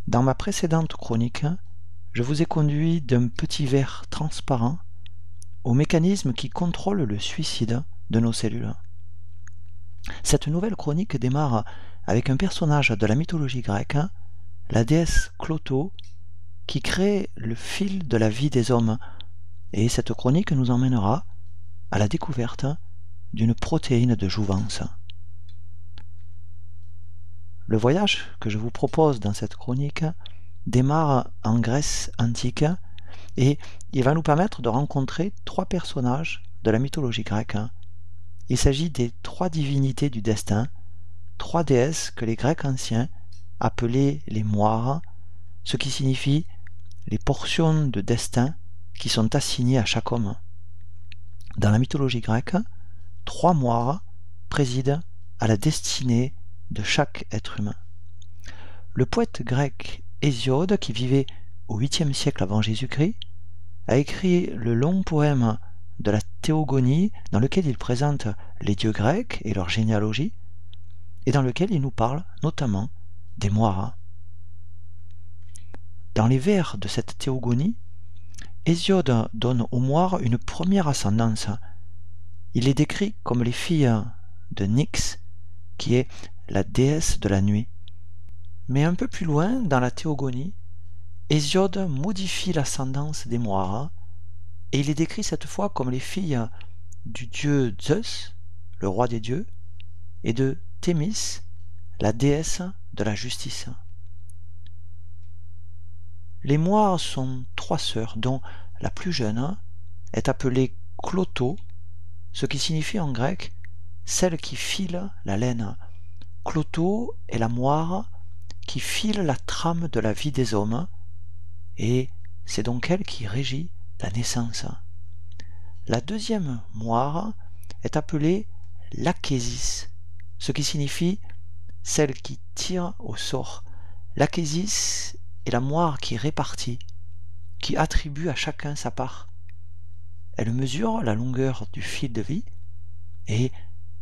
Dans ma précédente chronique, je vous ai conduit d'un petit verre transparent au mécanisme qui contrôle le suicide de nos cellules. Cette nouvelle chronique démarre avec un personnage de la mythologie grecque, la déesse Clotho, qui crée le fil de la vie des hommes. Et cette chronique nous emmènera à la découverte d'une protéine de jouvence. Le voyage que je vous propose dans cette chronique démarre en Grèce antique et il va nous permettre de rencontrer trois personnages de la mythologie grecque. Il s'agit des trois divinités du destin, trois déesses que les Grecs anciens appelaient les moires, ce qui signifie les portions de destin qui sont assignées à chaque homme. Dans la mythologie grecque, trois moires président à la destinée de chaque être humain. Le poète grec Hésiode, qui vivait au 8e siècle avant Jésus-Christ, a écrit le long poème de la Théogonie dans lequel il présente les dieux grecs et leur généalogie et dans lequel il nous parle notamment des moires. Dans les vers de cette Théogonie, Hésiode donne aux moires une première ascendance. Il les décrit comme les filles de Nyx, qui est la déesse de la nuit. Mais un peu plus loin, dans la Théogonie, Hésiode modifie l'ascendance des moires et il les décrit cette fois comme les filles du dieu Zeus, le roi des dieux, et de Thémis, la déesse de la justice. Les moires sont trois sœurs, dont la plus jeune est appelée Clotho, ce qui signifie en grec celle qui file la laine. Clotho est la moire qui file la trame de la vie des hommes, et c'est donc elle qui régit la naissance. La deuxième moire est appelée l'Achésis, ce qui signifie celle qui tire au sort. L'Achésis est la moire qui répartit, qui attribue à chacun sa part. Elle mesure la longueur du fil de vie et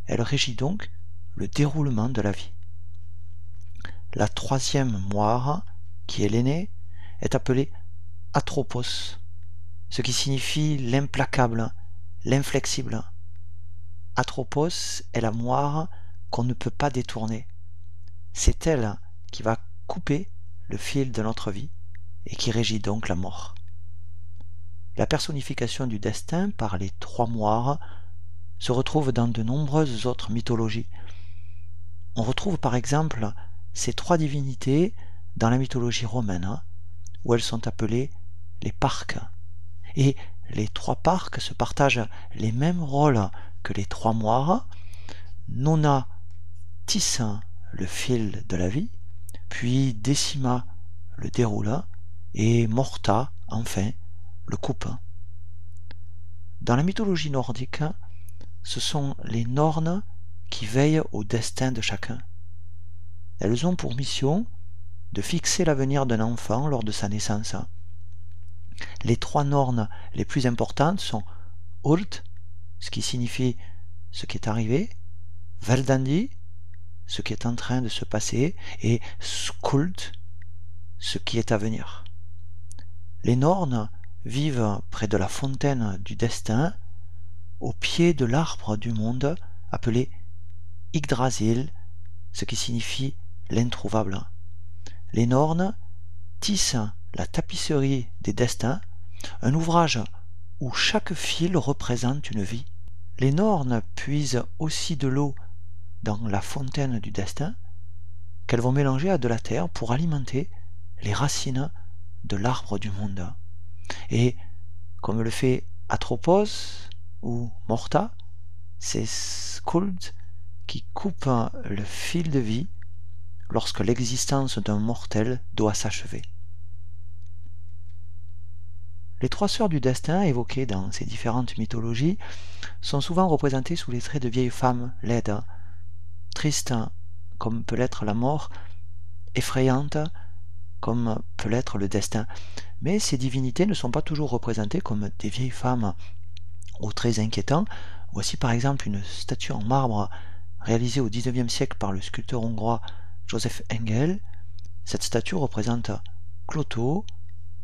elle régit donc le déroulement de la vie. La troisième moire, qui est l'aînée, est appelée Atropos, ce qui signifie l'implacable, l'inflexible. Atropos est la moire qu'on ne peut pas détourner. C'est elle qui va couper le fil de notre vie et qui régit donc la mort. La personnification du destin par les trois moires se retrouve dans de nombreuses autres mythologies. On retrouve par exemple ces trois divinités dans la mythologie romaine, où elles sont appelées les parques. Et les trois parques se partagent les mêmes rôles que les trois moires. Nona tisse le fil de la vie, puis Décima le déroule, et Morta, enfin, le coupe. Dans la mythologie nordique, ce sont les Nornes qui veillent au destin de chacun. Elles ont pour mission de fixer l'avenir d'un enfant lors de sa naissance. Les trois Nornes les plus importantes sont Urt, ce qui signifie ce qui est arrivé, Verdandi, ce qui est en train de se passer, et Skuld, ce qui est à venir. Les Nornes vivent près de la fontaine du destin, au pied de l'arbre du monde, appelé Yggdrasil, ce qui signifie l'introuvable. Les Nornes tissent la tapisserie des destins, un ouvrage où chaque fil représente une vie. Les Nornes puisent aussi de l'eau dans la fontaine du destin, qu'elles vont mélanger à de la terre pour alimenter les racines de l'arbre du monde. Et comme le fait Atropos ou Morta, c'est Skuld qui coupe le fil de vie lorsque l'existence d'un mortel doit s'achever. Les trois sœurs du destin évoquées dans ces différentes mythologies sont souvent représentées sous les traits de vieilles femmes laides, tristes comme peut l'être la mort, effrayantes comme peut l'être le destin. Mais ces divinités ne sont pas toujours représentées comme des vieilles femmes aux traits inquiétants. Voici par exemple une statue en marbre réalisée au XIXe siècle par le sculpteur hongrois Joseph Engel. Cette statue représente Clotho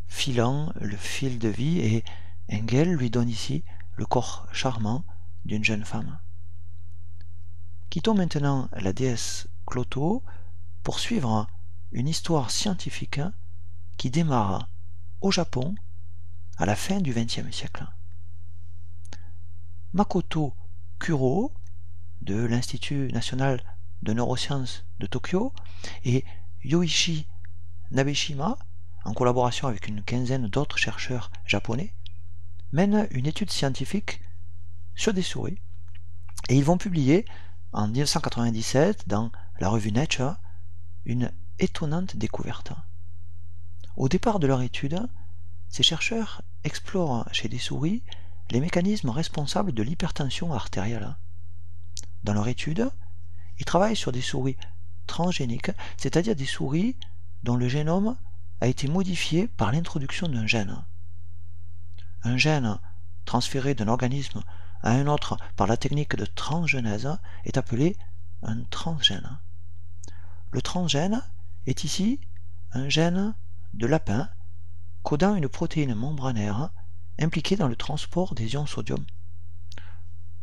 filant le fil de vie et Engel lui donne ici le corps charmant d'une jeune femme. Quittons maintenant la déesse Clotho pour suivre une histoire scientifique qui démarre au Japon à la fin du XXe siècle. Makoto Kuro de l'Institut national de neurosciences de Tokyo et Yoichi Nabeshima, en collaboration avec une quinzaine d'autres chercheurs japonais, mènent une étude scientifique sur des souris et ils vont publier en 1997 dans la revue Nature une étonnante découverte. Au départ de leur étude, ces chercheurs explorent chez des souris les mécanismes responsables de l'hypertension artérielle. Dans leur étude, ils travaillent sur des souris transgéniques, c'est-à-dire des souris dont le génome a été modifié par l'introduction d'un gène. Un gène transféré d'un organisme à un autre par la technique de transgenèse est appelé un transgène. Le transgène est ici un gène de lapin codant une protéine membranaire impliquée dans le transport des ions sodium.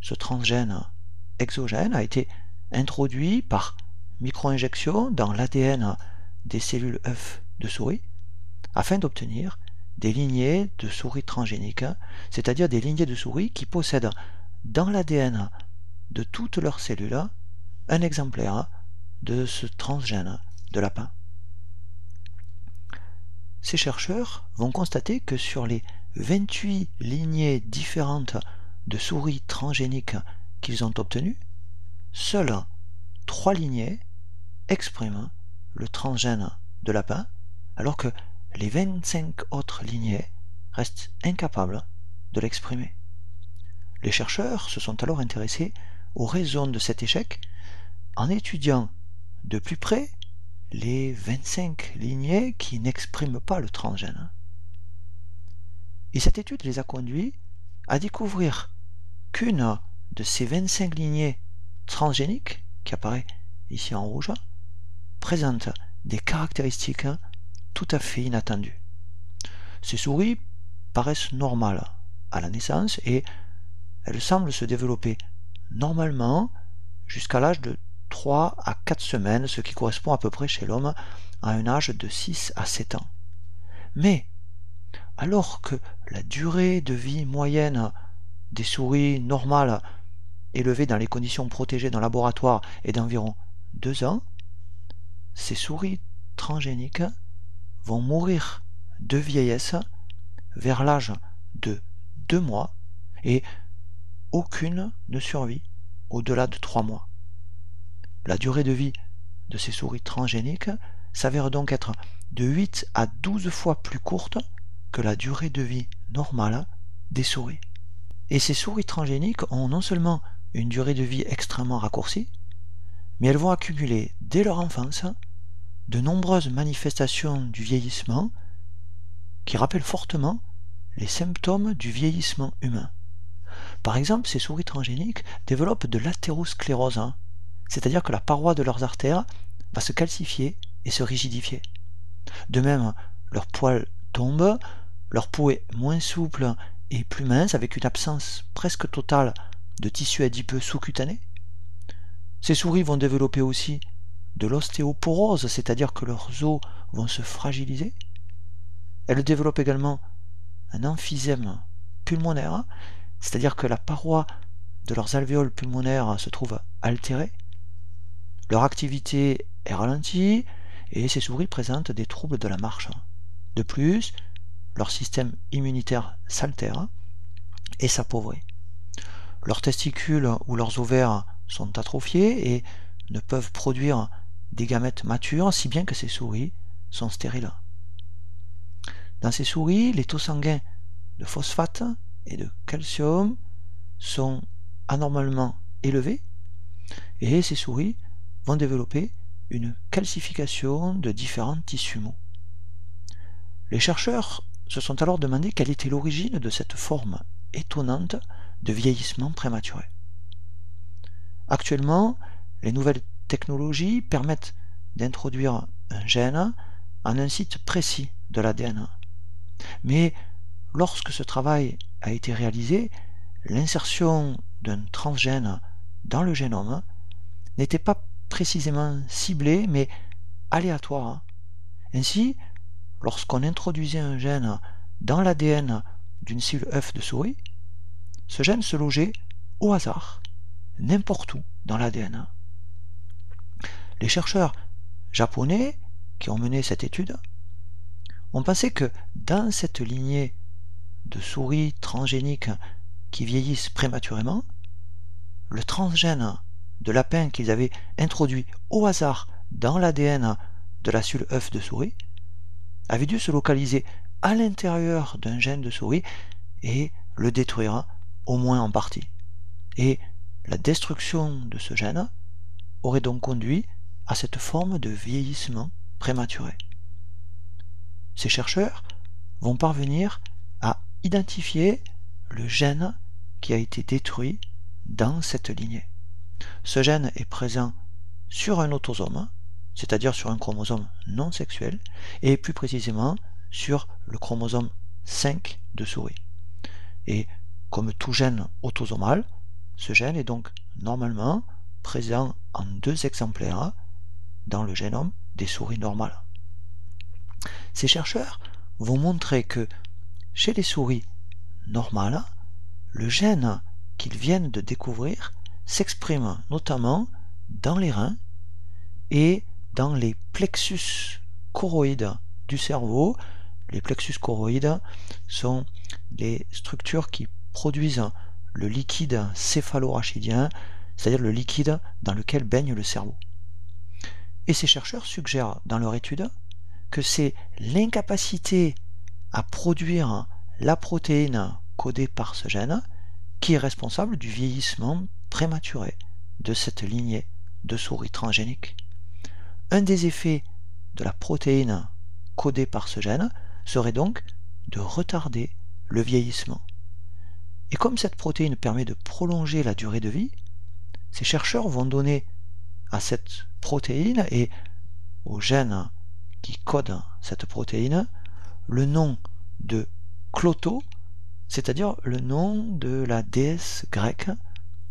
Ce transgène exogène a été introduit par micro-injection dans l'ADN des cellules œufs de souris afin d'obtenir des lignées de souris transgéniques, c'est-à-dire des lignées de souris qui possèdent dans l'ADN de toutes leurs cellules un exemplaire de ce transgène de lapin. Ces chercheurs vont constater que sur les 28 lignées différentes de souris transgéniques qu'ils ont obtenues, seules 3 lignées expriment le transgène de lapin, alors que les 25 autres lignées restent incapables de l'exprimer. Les chercheurs se sont alors intéressés aux raisons de cet échec en étudiant de plus près les 25 lignées qui n'expriment pas le transgène. Et cette étude les a conduits à découvrir qu'une de ces 25 lignées transgéniques, qui apparaît ici en rouge, présente des caractéristiques tout à fait inattendues. Ces souris paraissent normales à la naissance et elles semblent se développer normalement jusqu'à l'âge de 3 à 4 semaines, ce qui correspond à peu près chez l'homme à un âge de 6 à 7 ans. Mais alors que la durée de vie moyenne des souris normales élevées dans les conditions protégées dans le laboratoire est d'environ 2 ans, ces souris transgéniques vont mourir de vieillesse vers l'âge de 2 mois et aucune ne survit au-delà de 3 mois. La durée de vie de ces souris transgéniques s'avère donc être de 8 à 12 fois plus courte que la durée de vie normale des souris. Et ces souris transgéniques ont non seulement une durée de vie extrêmement raccourcie, mais elles vont accumuler dès leur enfance de nombreuses manifestations du vieillissement qui rappellent fortement les symptômes du vieillissement humain. Par exemple, ces souris transgéniques développent de l'athérosclérose, c'est-à-dire que la paroi de leurs artères va se calcifier et se rigidifier. De même, leurs poils tombent, leur peau est moins souple et plus mince, avec une absence presque totale de tissu adipeux sous-cutané. Ces souris vont développer aussi de l'ostéoporose, c'est-à-dire que leurs os vont se fragiliser. Elles développent également un emphysème pulmonaire, c'est-à-dire que la paroi de leurs alvéoles pulmonaires se trouve altérée. Leur activité est ralentie et ces souris présentent des troubles de la marche. De plus, leur système immunitaire s'altère et s'appauvrit. Leurs testicules ou leurs ovaires sont atrophiés et ne peuvent produire des gamètes matures, si bien que ces souris sont stériles. Dans ces souris, les taux sanguins de phosphate et de calcium sont anormalement élevés et ces souris vont développer une calcification de différents tissus mous. Les chercheurs se sont alors demandé quelle était l'origine de cette forme étonnante de vieillissement prématuré. Actuellement, les nouvelles technologies permettent d'introduire un gène en un site précis de l'ADN. Mais lorsque ce travail a été réalisé, l'insertion d'un transgène dans le génome n'était pas précisément ciblée, mais aléatoire. Ainsi, lorsqu'on introduisait un gène dans l'ADN d'une cellule œuf de souris, ce gène se logeait au hasard, n'importe où dans l'ADN. Les chercheurs japonais qui ont mené cette étude ont pensé que dans cette lignée de souris transgéniques qui vieillissent prématurément, le transgène de lapin qu'ils avaient introduit au hasard dans l'ADN de la cellule œuf de souris avait dû se localiser à l'intérieur d'un gène de souris et le détruire, au moins en partie. Et la destruction de ce gène aurait donc conduit à cette forme de vieillissement prématuré. Ces chercheurs vont parvenir à identifier le gène qui a été détruit dans cette lignée. Ce gène est présent sur un autosome, c'est-à-dire sur un chromosome non sexuel, et plus précisément sur le chromosome 5 de souris. Et comme tout gène autosomal, ce gène est donc normalement présent en 2 exemplaires dans le génome des souris normales. Ces chercheurs vont montrer que chez les souris normales, le gène qu'ils viennent de découvrir s'exprime notamment dans les reins et dans les plexus choroïdes du cerveau. Les plexus choroïdes sont les structures qui produisent le liquide céphalorachidien, c'est-à-dire le liquide dans lequel baigne le cerveau. Et ces chercheurs suggèrent dans leur étude que c'est l'incapacité à produire la protéine codée par ce gène qui est responsable du vieillissement prématuré de cette lignée de souris transgéniques. Un des effets de la protéine codée par ce gène serait donc de retarder le vieillissement. Et comme cette protéine permet de prolonger la durée de vie, ces chercheurs vont donner à cette protéine et au gène qui code cette protéine le nom de Cloto, c'est-à-dire le nom de la déesse grecque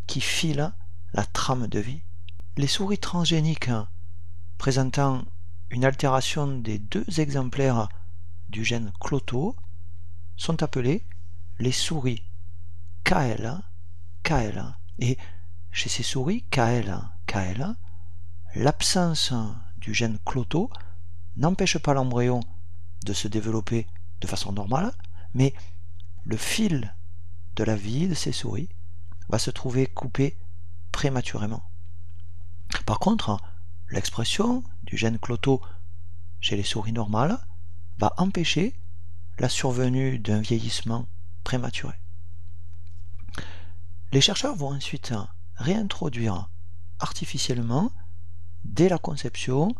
qui file la trame de vie. Les souris transgéniques présentant une altération des 2 exemplaires du gène Cloto sont appelées les souris KL. Et chez ces souris KL, l'absence du gène Cloto n'empêche pas l'embryon de se développer de façon normale, mais le fil de la vie de ces souris va se trouver coupé prématurément. Par contre, l'expression du gène Cloto chez les souris normales va empêcher la survenue d'un vieillissement prématuré. Les chercheurs vont ensuite réintroduire artificiellement, dès la conception,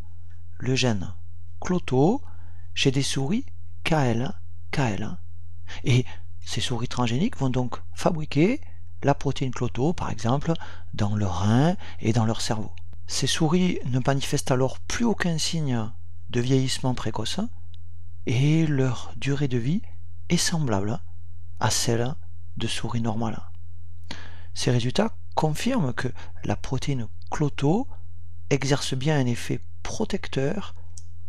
le gène Cloto chez des souris KL. Et ces souris transgéniques vont donc fabriquer la protéine Cloto, par exemple, dans leurs reins et dans leur cerveau. Ces souris ne manifestent alors plus aucun signe de vieillissement précoce et leur durée de vie est semblable à celle de souris normales. Ces résultats confirment que la protéine Cloto exerce bien un effet protecteur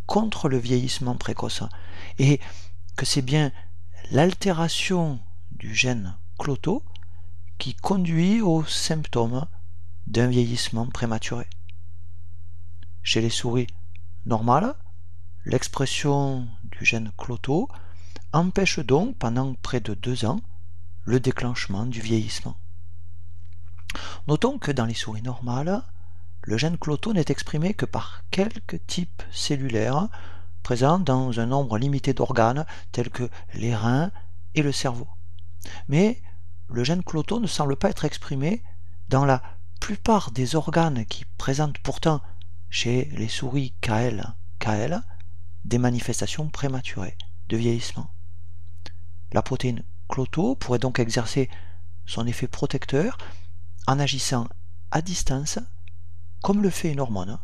contre le vieillissement précoce et que c'est bien l'altération du gène Cloto qui conduit aux symptômes d'un vieillissement prématuré. Chez les souris normales, l'expression du gène Cloto empêche donc pendant près de 2 ans le déclenchement du vieillissement. Notons que dans les souris normales, le gène Cloto n'est exprimé que par quelques types cellulaires présents dans un nombre limité d'organes tels que les reins et le cerveau. Mais le gène Cloto ne semble pas être exprimé dans la plupart des organes qui présentent pourtant chez les souris KL des manifestations prématurées, de vieillissement. La protéine cloto pourrait donc exercer son effet protecteur en agissant à distance, comme le fait une hormone,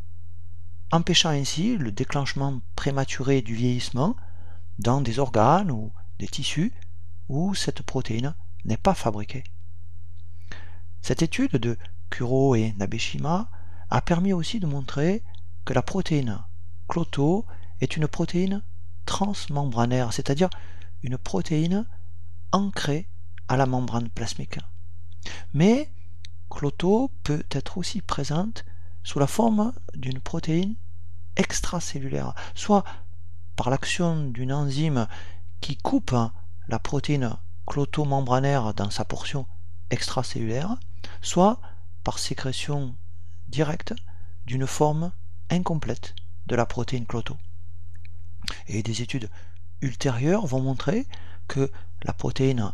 empêchant ainsi le déclenchement prématuré du vieillissement dans des organes ou des tissus où cette protéine n'est pas fabriquée. Cette étude de Kuro et Nabeshima a permis aussi de montrer que la protéine cloto est une protéine transmembranaire, c'est-à-dire une protéine ancrée à la membrane plasmique. Mais cloto peut être aussi présente sous la forme d'une protéine extracellulaire, soit par l'action d'une enzyme qui coupe la protéine cloto-membranaire dans sa portion extracellulaire, soit par sécrétion directe d'une forme incomplète de la protéine cloto. Et des études ultérieures vont montrer que la protéine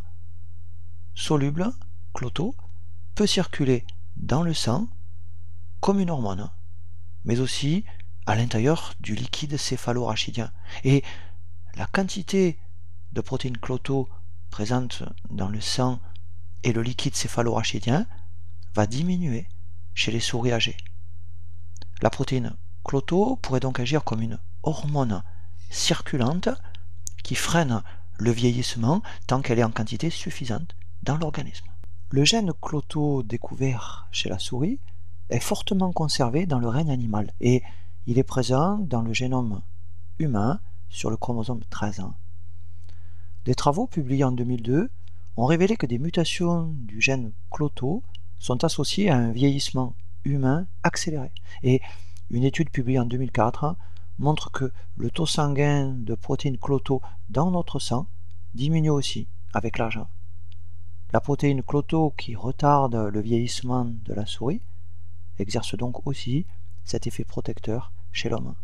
soluble cloto peut circuler dans le sang comme une hormone, mais aussi à l'intérieur du liquide céphalorachidien. Et la quantité de protéines cloto présente dans le sang et le liquide céphalorachidien va diminuer chez les souris âgées. La protéine cloto pourrait donc agir comme une hormone circulante qui freine le vieillissement tant qu'elle est en quantité suffisante dans l'organisme. Le gène cloto découvert chez la souris est fortement conservé dans le règne animal et il est présent dans le génome humain sur le chromosome 13. Des travaux publiés en 2002 ont révélé que des mutations du gène cloto sont associées à un vieillissement humain accéléré. Et une étude publiée en 2004 montre que le taux sanguin de protéines cloto dans notre sang diminue aussi avec l'âge. La protéine cloto qui retarde le vieillissement de la souris exerce donc aussi cet effet protecteur chez l'homme.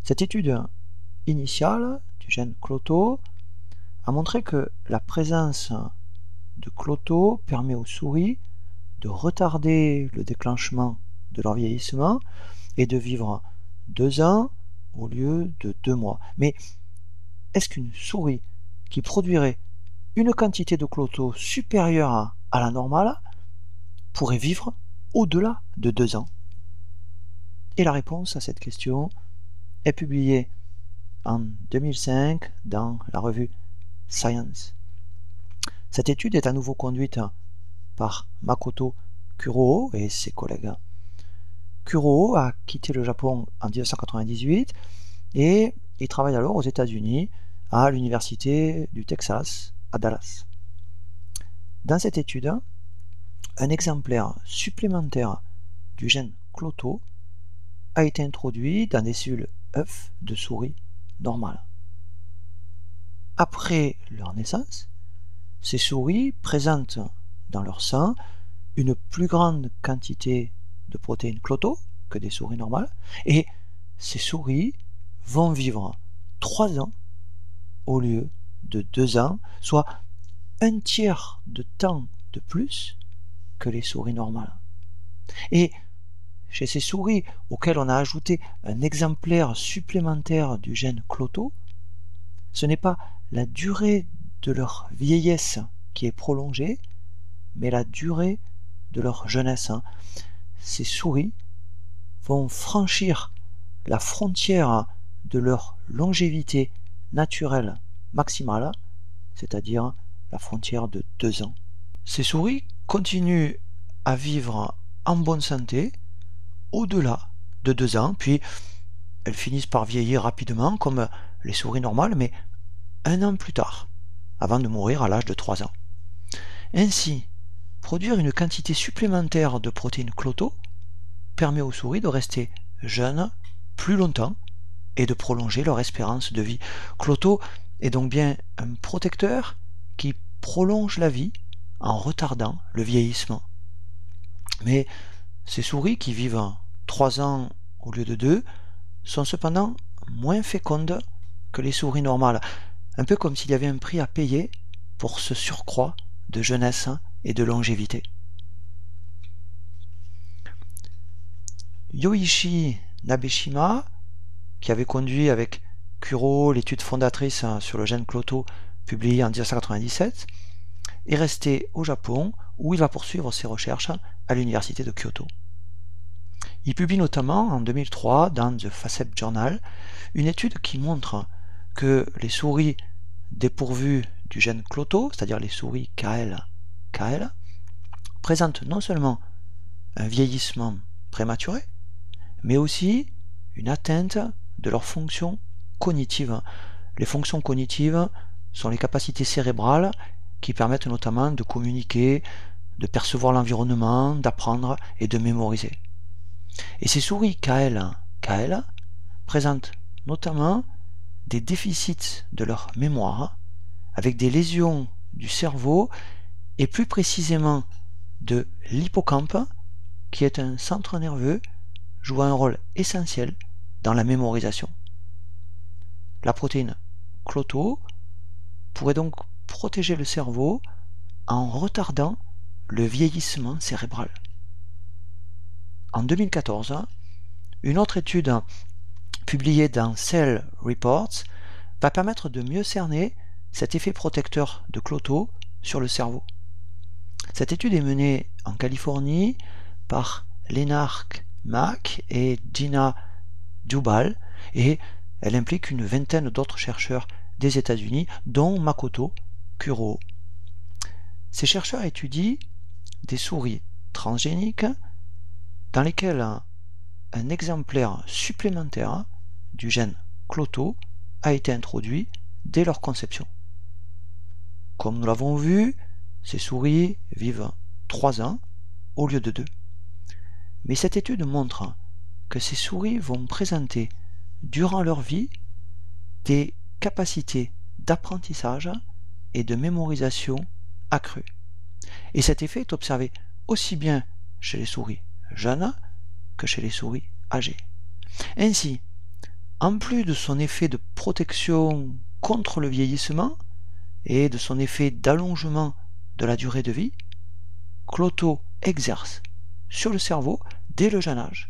Cette étude initiale du gène cloto a montré que la présence de cloto permet aux souris de retarder le déclenchement de leur vieillissement et de vivre 2 ans au lieu de 2 mois. Mais est-ce qu'une souris qui produirait une quantité de cloto supérieure à la normale pourrait vivre au-delà de 2 ans? Et la réponse à cette question est publiée en 2005 dans la revue Science. Cette étude est à nouveau conduite par Makoto Kuroho et ses collègues. Kuroho a quitté le Japon en 1998 et il travaille alors aux États-Unis à l'université du Texas à Dallas. Dans cette étude, un exemplaire supplémentaire du gène cloto a été introduit dans des cellules œufs de souris normales. Après leur naissance, ces souris présentent dans leur sang une plus grande quantité de protéines cloto que des souris normales, et ces souris vont vivre 3 ans au lieu de 2 ans, soit un tiers de temps de plus que les souris normales. Et chez ces souris auxquelles on a ajouté un exemplaire supplémentaire du gène cloto, ce n'est pas la durée de leur vieillesse qui est prolongée, mais la durée de leur jeunesse. Ces souris vont franchir la frontière de leur longévité naturelle maximale, c'est-à-dire la frontière de 2 ans. Ces souris continuent à vivre en bonne santé au-delà de 2 ans, puis elles finissent par vieillir rapidement comme les souris normales, mais 1 an plus tard, avant de mourir à l'âge de 3 ans. Ainsi, produire une quantité supplémentaire de protéines cloto permet aux souris de rester jeunes plus longtemps et de prolonger leur espérance de vie. Cloto est donc bien un protecteur qui prolonge la vie en retardant le vieillissement. Mais ces souris qui vivent 3 ans au lieu de 2 sont cependant moins fécondes que les souris normales, un peu comme s'il y avait un prix à payer pour ce surcroît de jeunesse et de longévité. Yoichi Nabeshima, qui avait conduit avec Curo, l'étude fondatrice sur le gène Cloto, publiée en 1997, est resté au Japon où il va poursuivre ses recherches à l'université de Kyoto. Il publie notamment en 2003 dans The Facet Journal une étude qui montre que les souris dépourvues du gène Cloto, c'est-à-dire les souris KL, présentent non seulement un vieillissement prématuré, mais aussi une atteinte de leurs fonctions cognitives. Les fonctions cognitives sont les capacités cérébrales qui permettent notamment de communiquer, de percevoir l'environnement, d'apprendre et de mémoriser. Et ces souris KL présentent notamment des déficits de leur mémoire, avec des lésions du cerveau et plus précisément de l'hippocampe, qui est un centre nerveux jouant un rôle essentiel dans la mémorisation. La protéine Cloto pourrait donc protéger le cerveau en retardant le vieillissement cérébral. En 2014, une autre étude publiée dans Cell Reports va permettre de mieux cerner cet effet protecteur de Cloto sur le cerveau. Cette étude est menée en Californie par Lennart Mack et Gina Dubal et elle implique une vingtaine d'autres chercheurs des États-Unis, dont Makoto Kuro. Ces chercheurs étudient des souris transgéniques dans lesquelles un exemplaire supplémentaire du gène Cloto a été introduit dès leur conception. Comme nous l'avons vu, ces souris vivent 3 ans au lieu de 2. Mais cette étude montre que ces souris vont présenter durant leur vie des capacités d'apprentissage et de mémorisation accrues. Et cet effet est observé aussi bien chez les souris jeunes que chez les souris âgées. Ainsi, en plus de son effet de protection contre le vieillissement et de son effet d'allongement de la durée de vie, Cloto exerce sur le cerveau dès le jeune âge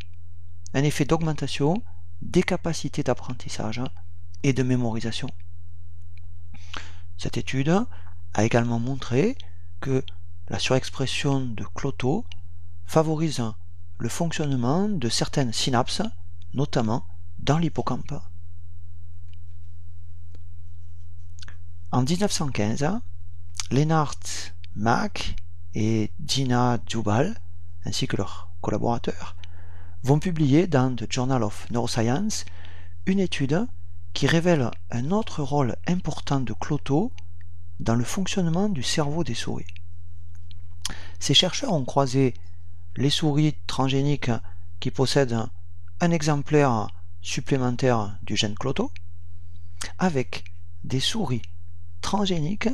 un effet d'augmentation des capacités d'apprentissage et de mémorisation. Cette étude a également montré que la surexpression de Cloto favorise le fonctionnement de certaines synapses, notamment dans l'hippocampe. En 1915, Lennart Mack et Gina Dubal, ainsi que leurs collaborateurs, vont publier dans The Journal of Neuroscience une étude qui révèle un autre rôle important de Cloto dans le fonctionnement du cerveau des souris. Ces chercheurs ont croisé les souris transgéniques qui possèdent un exemplaire supplémentaire du gène Cloto avec des souris transgéniques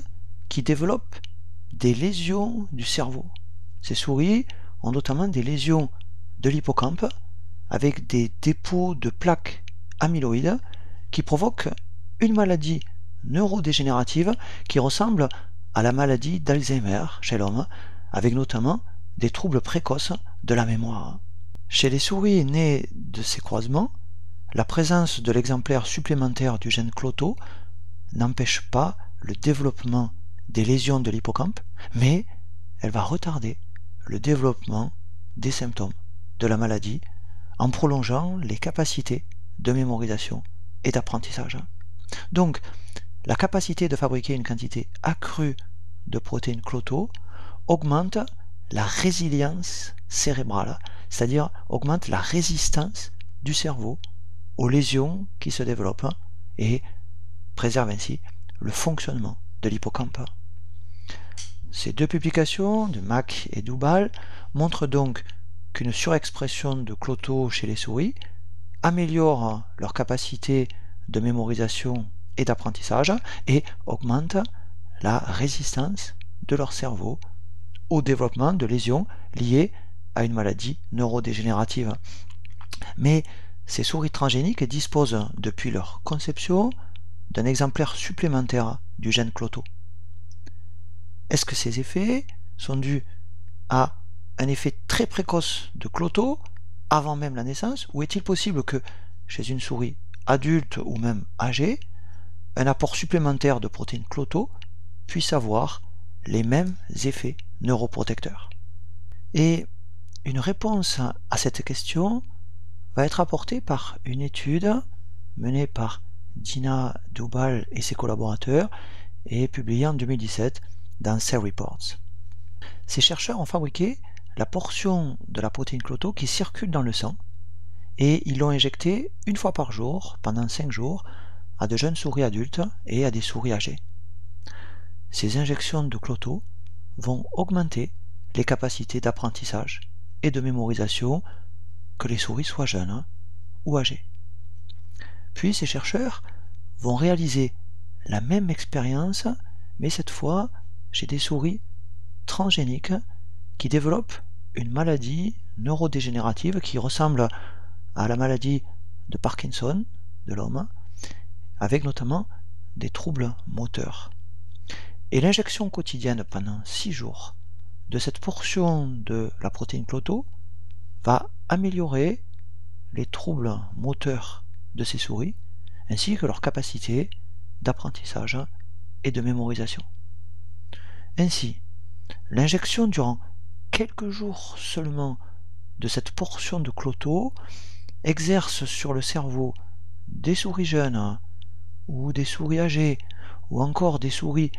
qui développent des lésions du cerveau. Ces souris ont notamment des lésions de l'hippocampe avec des dépôts de plaques amyloïdes qui provoquent une maladie neurodégénérative qui ressemble à la maladie d'Alzheimer chez l'homme, avec notamment des troubles précoces de la mémoire. Chez les souris nées de ces croisements, la présence de l'exemplaire supplémentaire du gène Cloto n'empêche pas le développement des lésions de l'hippocampe, mais elle va retarder le développement des symptômes de la maladie en prolongeant les capacités de mémorisation et d'apprentissage. Donc, la capacité de fabriquer une quantité accrue de protéines Cloto augmente la résilience cérébrale, c'est-à-dire augmente la résistance du cerveau aux lésions qui se développent et préserve ainsi le fonctionnement de l'hippocampe. Ces deux publications de Mack et Dubal montrent donc qu'une surexpression de Cloto chez les souris améliore leur capacité de mémorisation et d'apprentissage et augmente la résistance de leur cerveau au développement de lésions liées à une maladie neurodégénérative. Mais ces souris transgéniques disposent depuis leur conception d'un exemplaire supplémentaire du gène Cloto. Est-ce que ces effets sont dus à un effet très précoce de Cloto avant même la naissance, ou est-il possible que chez une souris adulte ou même âgé, un apport supplémentaire de protéines cloto puisse avoir les mêmes effets neuroprotecteurs. Et une réponse à cette question va être apportée par une étude menée par Dina Dubal et ses collaborateurs et publiée en 2017 dans Cell Reports. Ces chercheurs ont fabriqué la portion de la protéine cloto qui circule dans le sang et ils l'ont injectée une fois par jour pendant 5 jours à de jeunes souris adultes et à des souris âgées. Ces injections de cloto vont augmenter les capacités d'apprentissage et de mémorisation que les souris soient jeunes ou âgées. Puis ces chercheurs vont réaliser la même expérience, mais cette fois chez des souris transgéniques qui développent une maladie neurodégénérative qui ressemble à la maladie de Parkinson de l'homme, avec notamment des troubles moteurs. Et l'injection quotidienne pendant 6 jours de cette portion de la protéine cloto va améliorer les troubles moteurs de ces souris, ainsi que leur capacité d'apprentissage et de mémorisation. Ainsi, l'injection durant quelques jours seulement de cette portion de cloto exerce sur le cerveau des souris jeunes ou des souris âgées ou encore des souris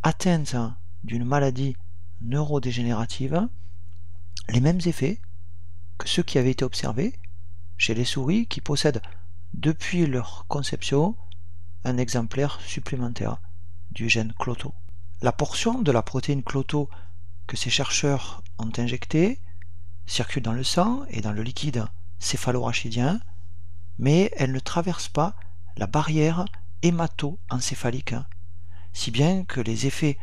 atteintes d'une maladie neurodégénérative les mêmes effets que ceux qui avaient été observés chez les souris qui possèdent depuis leur conception un exemplaire supplémentaire du gène cloto. La portion de la protéine cloto que ces chercheurs ont injectée circule dans le sang et dans le liquide céphalorachidien, mais elle ne traverse pas la barrière hémato-encéphalique, si bien que les effets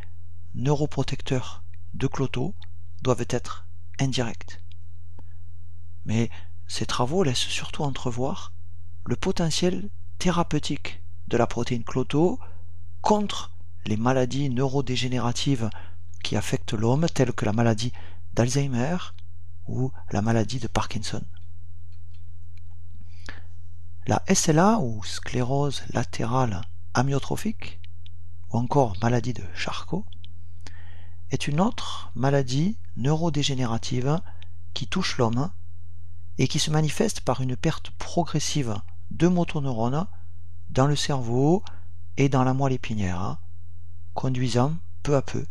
neuroprotecteurs de cloto doivent être indirects. Mais ces travaux laissent surtout entrevoir le potentiel thérapeutique de la protéine cloto contre les maladies neurodégénératives qui affectent l'homme, telles que la maladie d'Alzheimer ou la maladie de Parkinson. La SLA ou sclérose latérale amyotrophique ou encore maladie de Charcot est une autre maladie neurodégénérative qui touche l'homme et qui se manifeste par une perte progressive de motoneurones dans le cerveau et dans la moelle épinière, conduisant peu à peu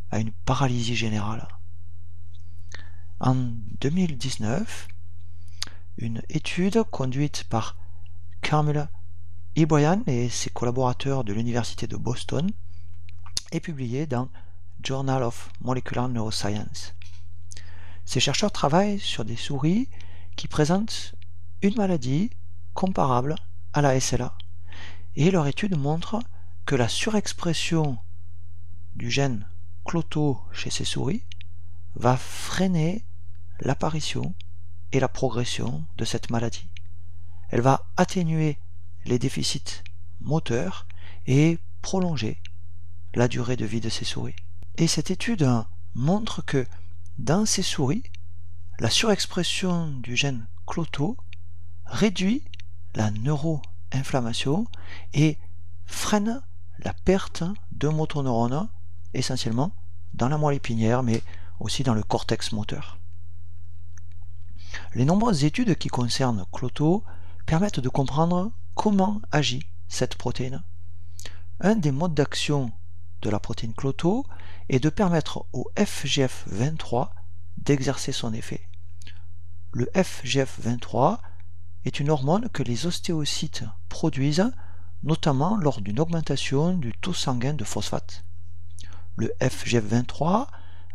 à une paralysie générale. En 2019, une étude conduite par Carmela Ibrahim et ses collaborateurs de l'Université de Boston est publiée dans Journal of Molecular Neuroscience. Ces chercheurs travaillent sur des souris qui présentent une maladie comparable à la SLA et leur étude montre que la surexpression du gène cloto chez ces souris va freiner l'apparition et la progression de cette maladie. Elle va atténuer les déficits moteurs et prolonger la durée de vie de ces souris. Et cette étude montre que dans ces souris, la surexpression du gène cloto réduit la neuroinflammation et freine la perte de motoneurones, essentiellement dans la moelle épinière, mais aussi dans le cortex moteur. Les nombreuses études qui concernent cloto permettent de comprendre comment agit cette protéine. Un des modes d'action de la protéine cloto est de permettre au FGF23 d'exercer son effet. Le FGF23 est une hormone que les ostéocytes produisent, notamment lors d'une augmentation du taux sanguin de phosphate. Le FGF23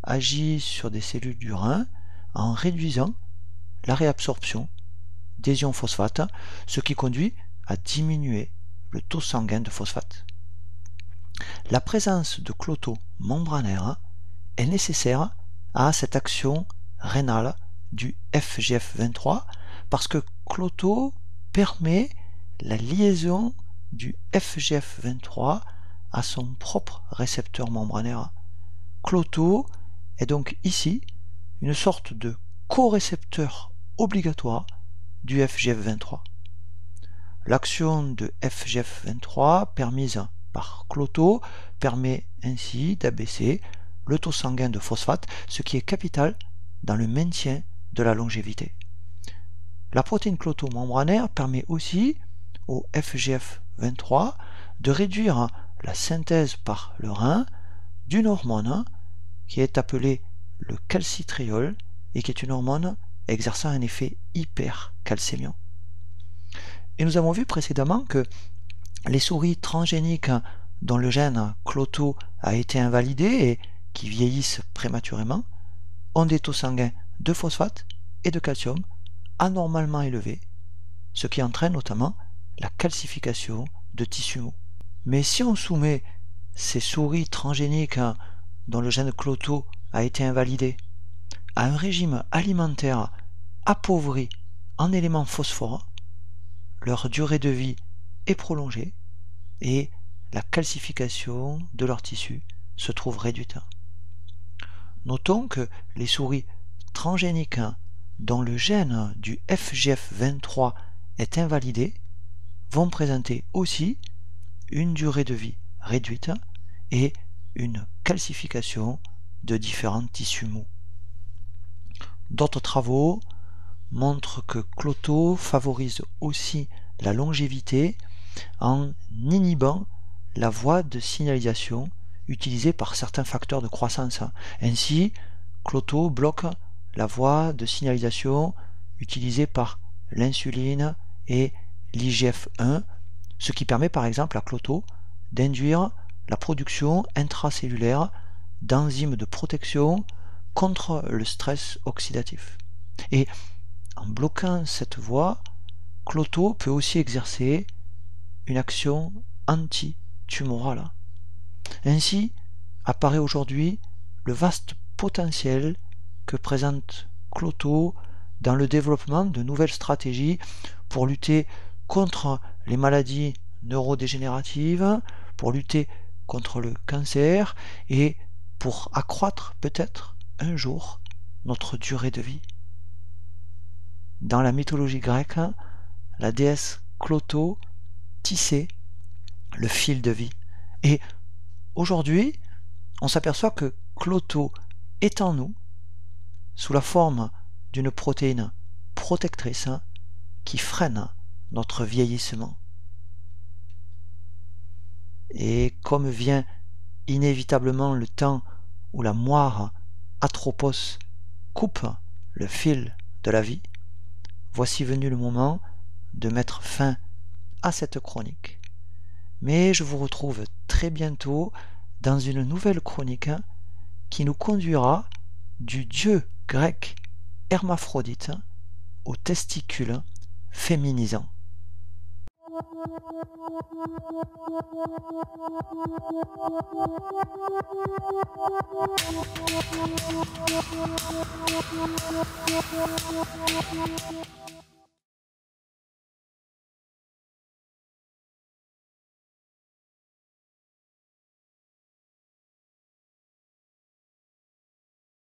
agit sur des cellules du rein en réduisant la réabsorption des ions phosphate, ce qui conduit à diminuer le taux sanguin de phosphate. La présence de cloto membranaire est nécessaire à cette action rénale du FGF23 parce que cloto permet la liaison du FGF23 à son propre récepteur membranaire. Cloto est donc ici une sorte de corécepteur obligatoire du FGF23. L'action de FGF23 permise par Cloto permet ainsi d'abaisser le taux sanguin de phosphate, ce qui est capital dans le maintien de la longévité. La protéine Cloto membranaire permet aussi au FGF23 de réduire la synthèse par le rein d'une hormone qui est appelée le calcitriol et qui est une hormone exerçant un effet hypercalcémiant. Et nous avons vu précédemment que les souris transgéniques dont le gène Cloto a été invalidé et qui vieillissent prématurément ont des taux sanguins de phosphate et de calcium anormalement élevés, ce qui entraîne notamment la calcification de tissus mous. Mais si on soumet ces souris transgéniques dont le gène Cloto a été invalidé à un régime alimentaire appauvri en éléments phosphorants, leur durée de vie est prolongée et la calcification de leurs tissus se trouve réduite. Notons que les souris transgéniques dont le gène du FGF23 est invalidé vont présenter aussi une durée de vie réduite et une calcification de différents tissus mous. D'autres travaux montrent que Cloto favorise aussi la longévité en inhibant la voie de signalisation utilisée par certains facteurs de croissance. Ainsi, Cloto bloque la voie de signalisation utilisée par l'insuline et l'IGF-1, ce qui permet par exemple à Cloto d'induire la production intracellulaire d'enzymes de protection contre le stress oxydatif. Et en bloquant cette voie, Cloto peut aussi exercer une action anti-tumorale. Ainsi apparaît aujourd'hui le vaste potentiel que présente Cloto dans le développement de nouvelles stratégies pour lutter contre les maladies neurodégénératives, pour lutter contre le cancer et pour accroître peut-être un jour notre durée de vie. Dans la mythologie grecque, la déesse Cloto tissait le fil de vie. Et aujourd'hui, on s'aperçoit que Cloto est en nous sous la forme d'une protéine protectrice qui freine notre vieillissement. Et comme vient inévitablement le temps où la moire Atropos coupe le fil de la vie, voici venu le moment de mettre fin à cette chronique. Mais je vous retrouve très bientôt dans une nouvelle chronique qui nous conduira du dieu grec hermaphrodite aux testicules féminisants.